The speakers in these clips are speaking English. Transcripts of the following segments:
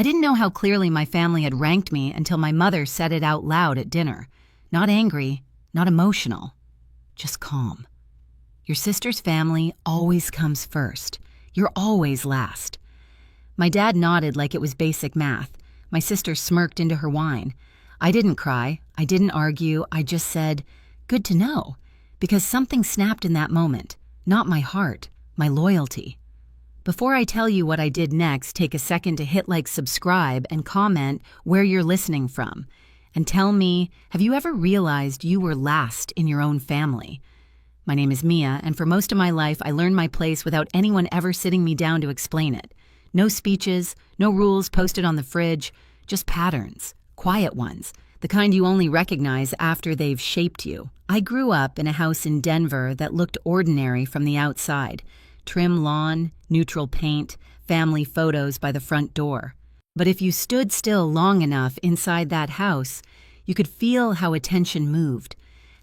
I didn't know how clearly my family had ranked me until my mother said it out loud at dinner. Not angry, not emotional, just calm. Your sister's family always comes first. You're always last. My dad nodded like it was basic math. My sister smirked into her wine. I didn't cry. I didn't argue. I just said, "Good to know," because something snapped in that moment. Not my heart, my loyalty. Before I tell you what I did next, take a second to hit like, subscribe, and comment where you're listening from. And tell me, have you ever realized you were last in your own family? My name is Mia, and for most of my life, I learned my place without anyone ever sitting me down to explain it. No speeches, no rules posted on the fridge, just patterns, quiet ones, the kind you only recognize after they've shaped you. I grew up in a house in Denver that looked ordinary from the outside. Trim lawn, neutral paint, family photos by the front door. But if you stood still long enough inside that house, you could feel how attention moved,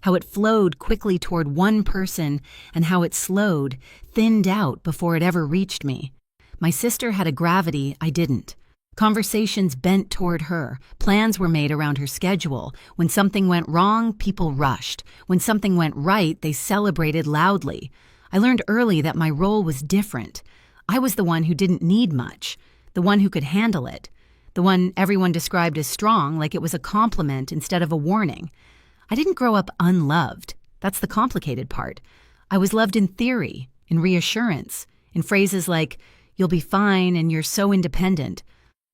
how it flowed quickly toward one person and how it slowed, thinned out before it ever reached me. My sister had a gravity I didn't. Conversations bent toward her. Plans were made around her schedule. When something went wrong, people rushed. When something went right, they celebrated loudly. I learned early that my role was different. I was the one who didn't need much, the one who could handle it, the one everyone described as strong, like it was a compliment instead of a warning. I didn't grow up unloved. That's the complicated part. I was loved in theory, in reassurance, in phrases like, "You'll be fine and you're so independent."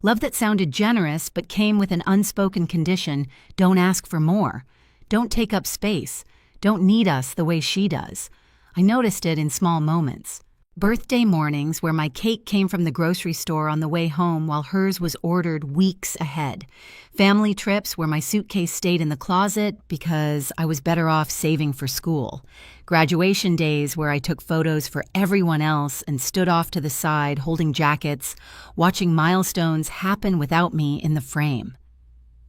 Love that sounded generous but came with an unspoken condition: don't ask for more. Don't take up space. Don't need us the way she does. I noticed it in small moments. Birthday mornings where my cake came from the grocery store on the way home while hers was ordered weeks ahead. Family trips where my suitcase stayed in the closet because I was better off saving for school. Graduation days where I took photos for everyone else and stood off to the side holding jackets, watching milestones happen without me in the frame.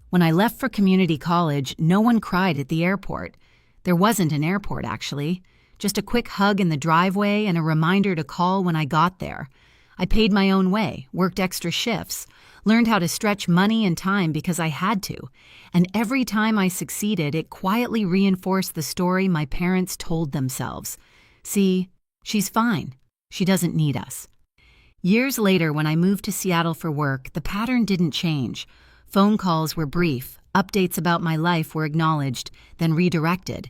When I left for community college, no one cried at the airport. There wasn't an airport, actually. Just a quick hug in the driveway and a reminder to call when I got there. I paid my own way, worked extra shifts, learned how to stretch money and time because I had to. And every time I succeeded, it quietly reinforced the story my parents told themselves. See, she's fine. She doesn't need us. Years later, when I moved to Seattle for work, the pattern didn't change. Phone calls were brief, updates about my life were acknowledged, then redirected.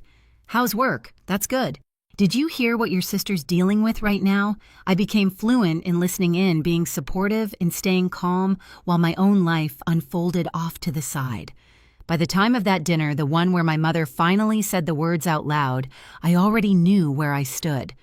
"How's work? That's good. Did you hear what your sister's dealing with right now?" I became fluent in listening in, being supportive, in staying calm, while my own life unfolded off to the side. By the time of that dinner, the one where my mother finally said the words out loud, I already knew where I stood.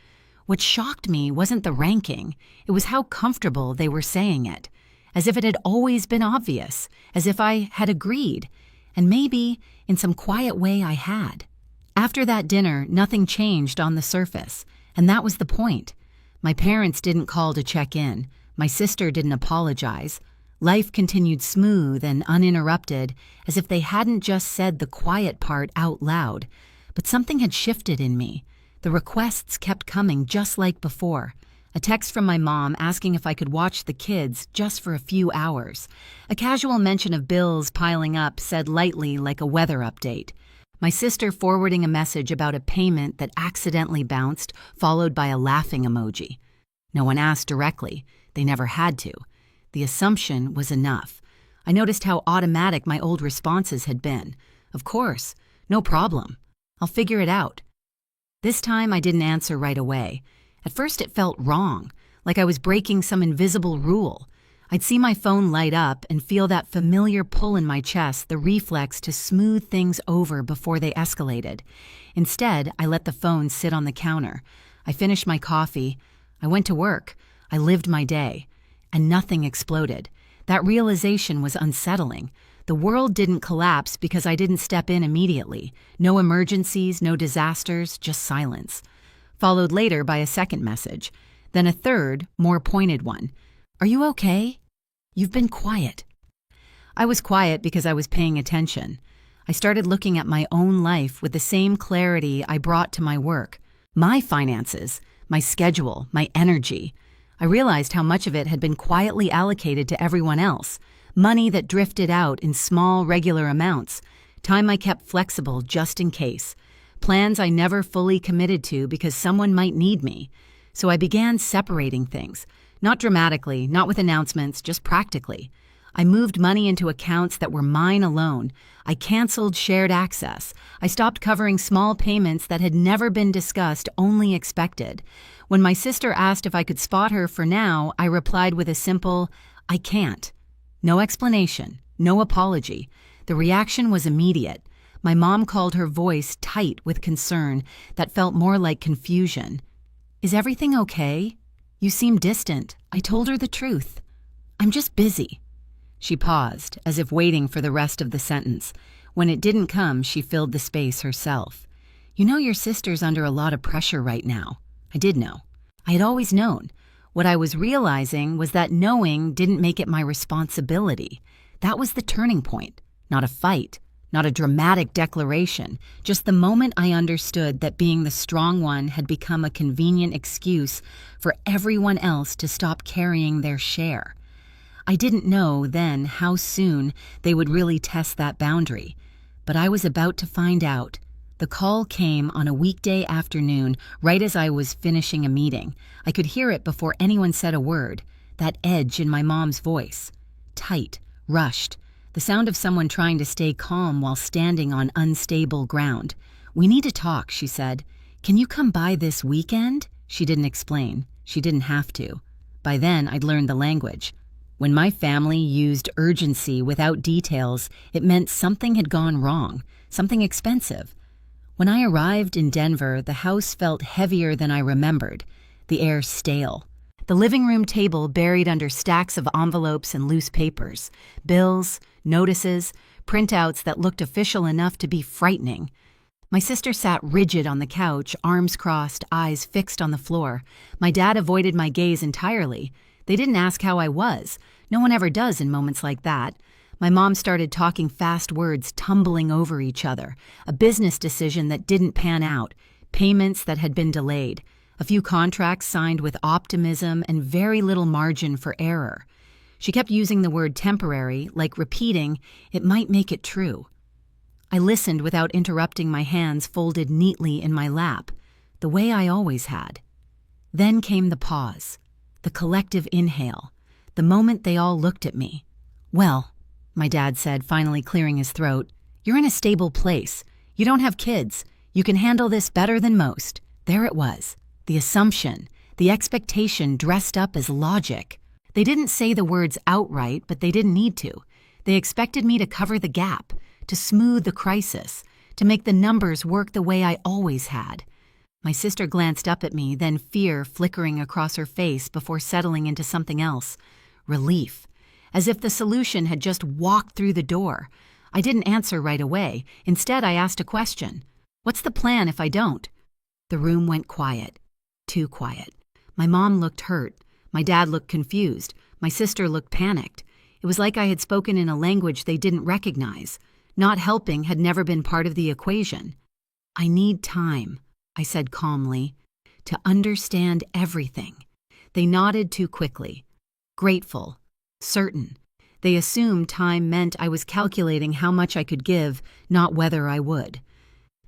What shocked me wasn't the ranking, it was how comfortable they were saying it. As if it had always been obvious, as if I had agreed, and maybe, in some quiet way, I had. After that dinner, nothing changed on the surface, and that was the point. My parents didn't call to check in. My sister didn't apologize. Life continued smooth and uninterrupted, as if they hadn't just said the quiet part out loud. But something had shifted in me. The requests kept coming just like before. A text from my mom asking if I could watch the kids just for a few hours. A casual mention of bills piling up said lightly like a weather update. My sister forwarding a message about a payment that accidentally bounced, followed by a laughing emoji. No one asked directly. They never had to. The assumption was enough. I noticed how automatic my old responses had been. Of course. No problem. I'll figure it out. This time I didn't answer right away. At first it felt wrong, like I was breaking some invisible rule. I'd see my phone light up and feel that familiar pull in my chest, the reflex to smooth things over before they escalated. Instead, I let the phone sit on the counter. I finished my coffee. I went to work. I lived my day. And nothing exploded. That realization was unsettling. The world didn't collapse because I didn't step in immediately. No emergencies, no disasters, just silence. Followed later by a second message. Then a third, more pointed one. "Are you okay? You've been quiet." I was quiet because I was paying attention. I started looking at my own life with the same clarity I brought to my work. My finances, my schedule, my energy. I realized how much of it had been quietly allocated to everyone else, money that drifted out in small, regular amounts, time I kept flexible just in case, plans I never fully committed to because someone might need me. So I began separating things, not dramatically, not with announcements, just practically. I moved money into accounts that were mine alone. I canceled shared access. I stopped covering small payments that had never been discussed, only expected. When my sister asked if I could spot her for now, I replied with a simple, "I can't." No explanation, no apology. The reaction was immediate. My mom called her voice tight with concern that felt more like confusion. "Is everything okay? You seem distant." I told her the truth. "I'm just busy." She paused, as if waiting for the rest of the sentence. When it didn't come, she filled the space herself. "You know your sister's under a lot of pressure right now." I did know. I had always known. What I was realizing was that knowing didn't make it my responsibility. That was the turning point. Not a fight, not a dramatic declaration, just the moment I understood that being the strong one had become a convenient excuse for everyone else to stop carrying their share. I didn't know then how soon they would really test that boundary, but I was about to find out. The call came on a weekday afternoon, right as I was finishing a meeting. I could hear it before anyone said a word, that edge in my mom's voice. Tight, rushed, the sound of someone trying to stay calm while standing on unstable ground. "We need to talk," she said. "Can you come by this weekend?" She didn't explain. She didn't have to. By then, I'd learned the language. When my family used urgency without details, it meant something had gone wrong, something expensive. When I arrived in Denver, the house felt heavier than I remembered, the air stale. The living room table buried under stacks of envelopes and loose papers, bills, notices, printouts that looked official enough to be frightening. My sister sat rigid on the couch, arms crossed, eyes fixed on the floor. My dad avoided my gaze entirely. They didn't ask how I was. No one ever does in moments like that. My mom started talking fast words, tumbling over each other. A business decision that didn't pan out. Payments that had been delayed. A few contracts signed with optimism and very little margin for error. She kept using the word temporary, like repeating, "It might make it true." I listened without interrupting, my hands folded neatly in my lap, the way I always had. Then came the pause. The collective inhale, the moment they all looked at me. "Well," my dad said, finally clearing his throat, "you're in a stable place. You don't have kids. You can handle this better than most." There it was, the assumption, the expectation dressed up as logic. They didn't say the words outright, but they didn't need to. They expected me to cover the gap, to smooth the crisis, to make the numbers work the way I always had. My sister glanced up at me, then fear flickering across her face before settling into something else. Relief. As if the solution had just walked through the door. I didn't answer right away. Instead, I asked a question. "What's the plan if I don't?" The room went quiet. Too quiet. My mom looked hurt. My dad looked confused. My sister looked panicked. It was like I had spoken in a language they didn't recognize. Not helping had never been part of the equation. "I need time," I said calmly, "to understand everything." They nodded too quickly. Grateful. Certain. They assumed time meant I was calculating how much I could give, not whether I would.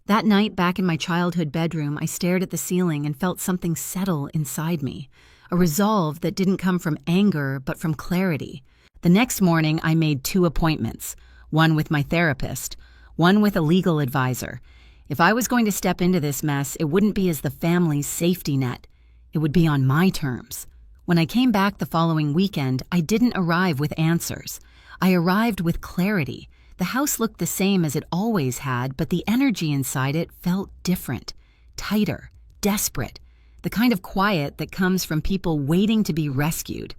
That night back in my childhood bedroom, I stared at the ceiling and felt something settle inside me. A resolve that didn't come from anger, but from clarity. The next morning, I made 2 appointments. One with my therapist, one with a legal advisor. If I was going to step into this mess, it wouldn't be as the family's safety net. It would be on my terms. When I came back the following weekend, I didn't arrive with answers. I arrived with clarity. The house looked the same as it always had, but the energy inside it felt different, tighter, desperate, the kind of quiet that comes from people waiting to be rescued.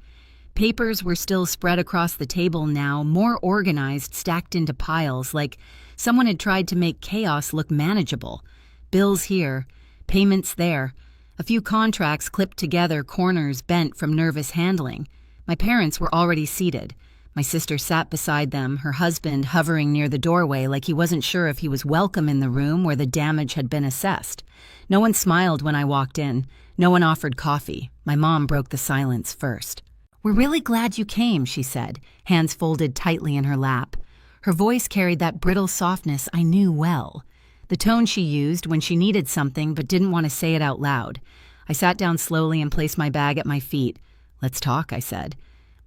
Papers were still spread across the table now, more organized, stacked into piles, like someone had tried to make chaos look manageable. Bills here, payments there, a few contracts clipped together, corners bent from nervous handling. My parents were already seated. My sister sat beside them, her husband hovering near the doorway like he wasn't sure if he was welcome in the room where the damage had been assessed. No one smiled when I walked in. No one offered coffee. My mom broke the silence first. "We're really glad you came," she said, hands folded tightly in her lap. Her voice carried that brittle softness I knew well, the tone she used when she needed something but didn't want to say it out loud. I sat down slowly and placed my bag at my feet. "Let's talk," I said.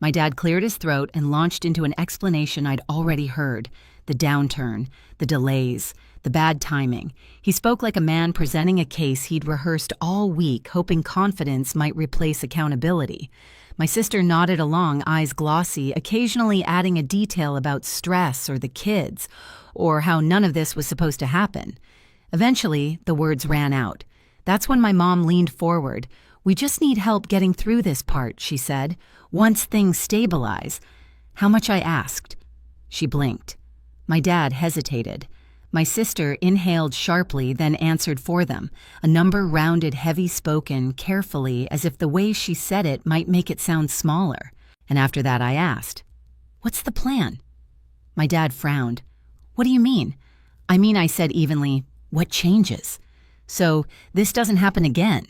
My dad cleared his throat and launched into an explanation I'd already heard. The downturn, the delays, the bad timing. He spoke like a man presenting a case he'd rehearsed all week, hoping confidence might replace accountability. My sister nodded along, eyes glossy, occasionally adding a detail about stress or the kids, or how none of this was supposed to happen. Eventually, the words ran out. That's when my mom leaned forward. "We just need help getting through this part," she said. "Once things stabilize." "How much?" I asked. She blinked. My dad hesitated. My sister inhaled sharply, then answered for them, a number rounded, heavy-spoken, carefully, as if the way she said it might make it sound smaller. And after that I asked, "What's the plan?" My dad frowned. "What do you mean?" I said evenly, "What changes? So this doesn't happen again."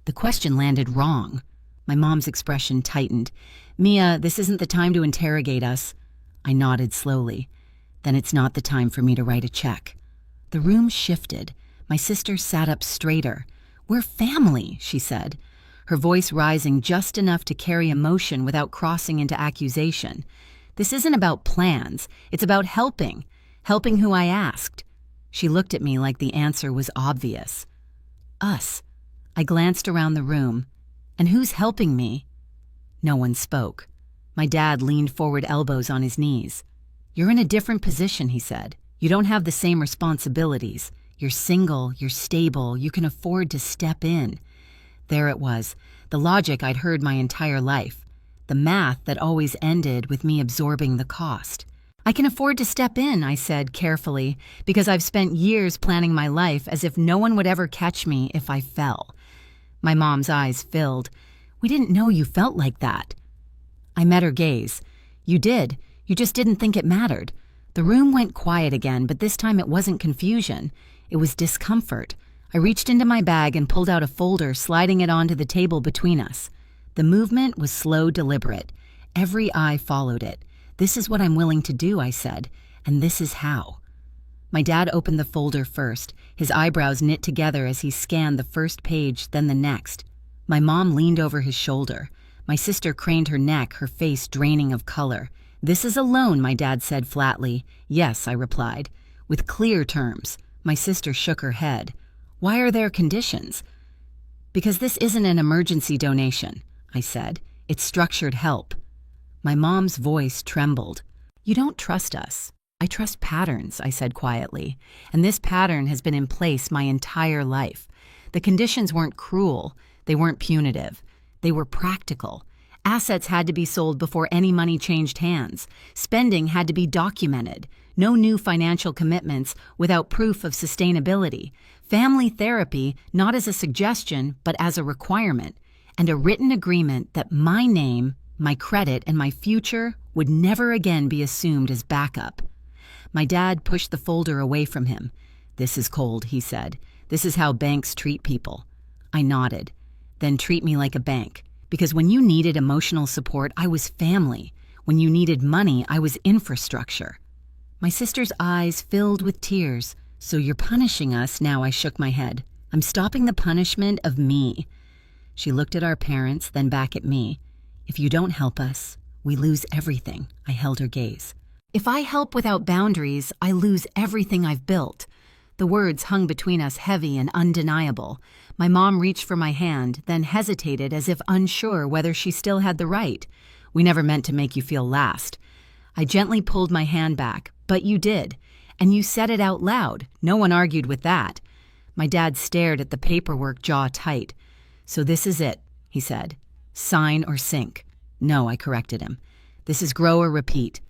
The question landed wrong. My mom's expression tightened. "Mia, this isn't the time to interrogate us." I nodded slowly. "Then it's not the time for me to write a check." The room shifted. My sister sat up straighter. "We're family," she said, her voice rising just enough to carry emotion without crossing into accusation. "This isn't about plans. It's about helping who I asked." She looked at me like the answer was obvious. "Us." I glanced around the room. "And who's helping me?" No one spoke. My dad leaned forward, elbows on his knees. "You're in a different position," he said. "You don't have the same responsibilities. You're single, you're stable, you can afford to step in." There it was, the logic I'd heard my entire life, the math that always ended with me absorbing the cost. "I can afford to step in," I said carefully, because I've spent years planning my life as if no one would ever catch me if I fell. My mom's eyes filled. "We didn't know you felt like that." I met her gaze. "You did. You just didn't think it mattered." The room went quiet again, but this time it wasn't confusion. It was discomfort. I reached into my bag and pulled out a folder, sliding it onto the table between us. The movement was slow, deliberate. Every eye followed it. "This is what I'm willing to do," I said, "and this is how." My dad opened the folder first, his eyebrows knit together as he scanned the first page, then the next. My mom leaned over his shoulder. My sister craned her neck, her face draining of color. "This is a loan," my dad said flatly. "Yes," I replied, with clear terms. My sister shook her head. "Why are there conditions?" "Because this isn't an emergency donation," I said. "It's structured help." My mom's voice trembled. "You don't trust us." "I trust patterns," I said quietly, "and this pattern has been in place my entire life. The conditions weren't cruel, they weren't punitive, they were practical. Assets had to be sold before any money changed hands. Spending had to be documented. No new financial commitments without proof of sustainability. Family therapy not as a suggestion, but as a requirement. And a written agreement that my name, my credit, and my future would never again be assumed as backup. My dad pushed the folder away from him. "This is cold," he said. "This is how banks treat people." I nodded. "Then treat me like a bank. Because when you needed emotional support, I was family. When you needed money, I was infrastructure." My sister's eyes filled with tears. "So you're punishing us now?" I shook my head. "I'm stopping the punishment of me." She looked at our parents, then back at me. "If you don't help us, we lose everything." I held her gaze. "If I help without boundaries, I lose everything I've built." The words hung between us heavy and undeniable. My mom reached for my hand, then hesitated as if unsure whether she still had the right. "We never meant to make you feel last." I gently pulled my hand back. "But you did. And you said it out loud. No one argued with that." My dad stared at the paperwork, jaw tight. "So this is it," he said. "Sign or sink." "No," I corrected him. "This is grow or repeat."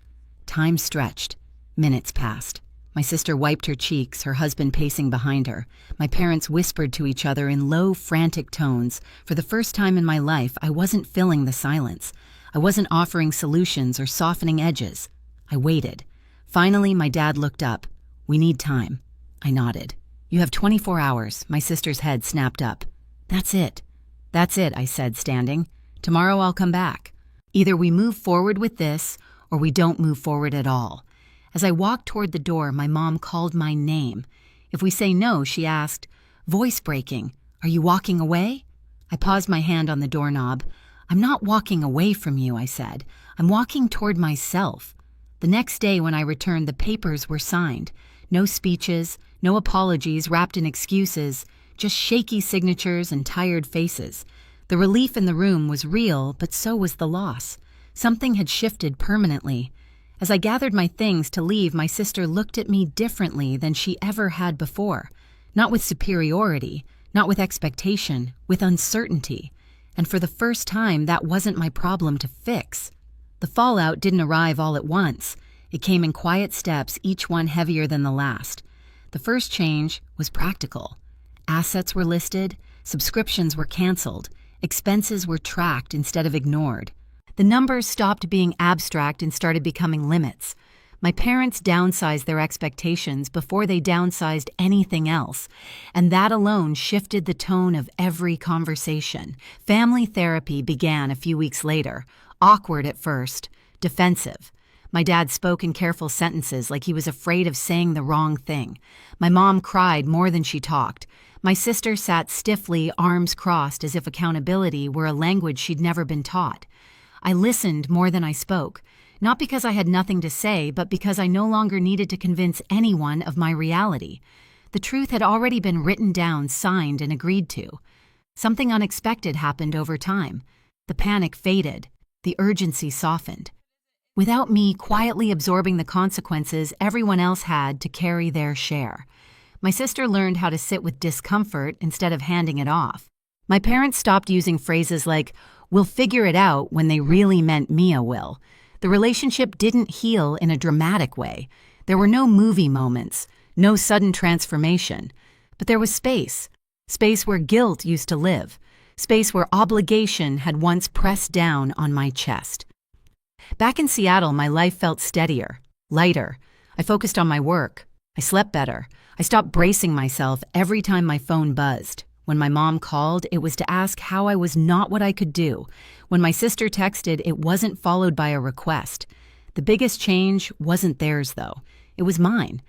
Time stretched. Minutes passed. My sister wiped her cheeks, her husband pacing behind her. My parents whispered to each other in low, frantic tones. For the first time in my life, I wasn't filling the silence. I wasn't offering solutions or softening edges. I waited. Finally, my dad looked up. "We need time." I nodded. "You have 24 hours. My sister's head snapped up. That's it. That's it, I said, standing. Tomorrow I'll come back. Either we move forward with this, or we don't move forward at all. As I walked toward the door, my mom called my name. If we say no, she asked, voice breaking, are you walking away? I paused my hand on the doorknob. I'm not walking away from you, I said. I'm walking toward myself. The next day when I returned, the papers were signed. No speeches, no apologies wrapped in excuses, just shaky signatures and tired faces. The relief in the room was real, but so was the loss. Something had shifted permanently. As I gathered my things to leave, my sister looked at me differently than she ever had before. Not with superiority, not with expectation, with uncertainty. And for the first time, that wasn't my problem to fix. The fallout didn't arrive all at once. It came in quiet steps, each one heavier than the last. The first change was practical. Assets were listed, subscriptions were canceled, expenses were tracked instead of ignored. The numbers stopped being abstract and started becoming limits. My parents downsized their expectations before they downsized anything else, and that alone shifted the tone of every conversation. Family therapy began a few weeks later, awkward at first, defensive. My dad spoke in careful sentences like he was afraid of saying the wrong thing. My mom cried more than she talked. My sister sat stiffly, arms crossed, as if accountability were a language she'd never been taught. I listened more than I spoke, not because I had nothing to say, but because I no longer needed to convince anyone of my reality. The truth had already been written down, signed, and agreed to. Something unexpected happened over time. The panic faded. The urgency softened. Without me quietly absorbing the consequences, everyone else had to carry their share. My sister learned how to sit with discomfort instead of handing it off. My parents stopped using phrases like, "we'll figure it out," when they really meant Mia will. The relationship didn't heal in a dramatic way. There were no movie moments, no sudden transformation. But there was space. Space where guilt used to live. Space where obligation had once pressed down on my chest. Back in Seattle, my life felt steadier, lighter. I focused on my work. I slept better. I stopped bracing myself every time my phone buzzed. When my mom called, it was to ask how I was not what I could do. When my sister texted, it wasn't followed by a request. The biggest change wasn't theirs, though. It was mine.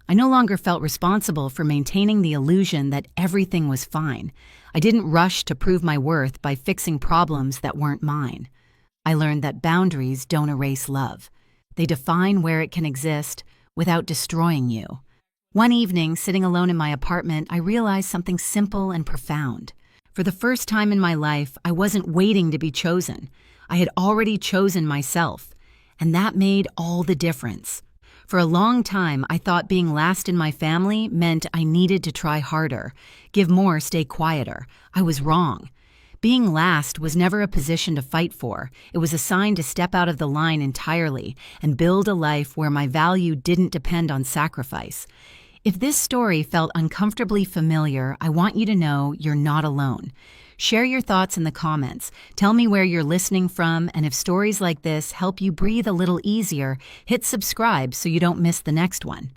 I no longer felt responsible for maintaining the illusion that everything was fine. I didn't rush to prove my worth by fixing problems that weren't mine. I learned that boundaries don't erase love. They define where it can exist without destroying you. One evening, sitting alone in my apartment, I realized something simple and profound. For the first time in my life, I wasn't waiting to be chosen. I had already chosen myself, and that made all the difference. For a long time, I thought being last in my family meant I needed to try harder, give more, stay quieter. I was wrong. Being last was never a position to fight for. It was a sign to step out of the line entirely and build a life where my value didn't depend on sacrifice. If this story felt uncomfortably familiar, I want you to know you're not alone. Share your thoughts in the comments. Tell me where you're listening from, and if stories like this help you breathe a little easier, hit subscribe so you don't miss the next one.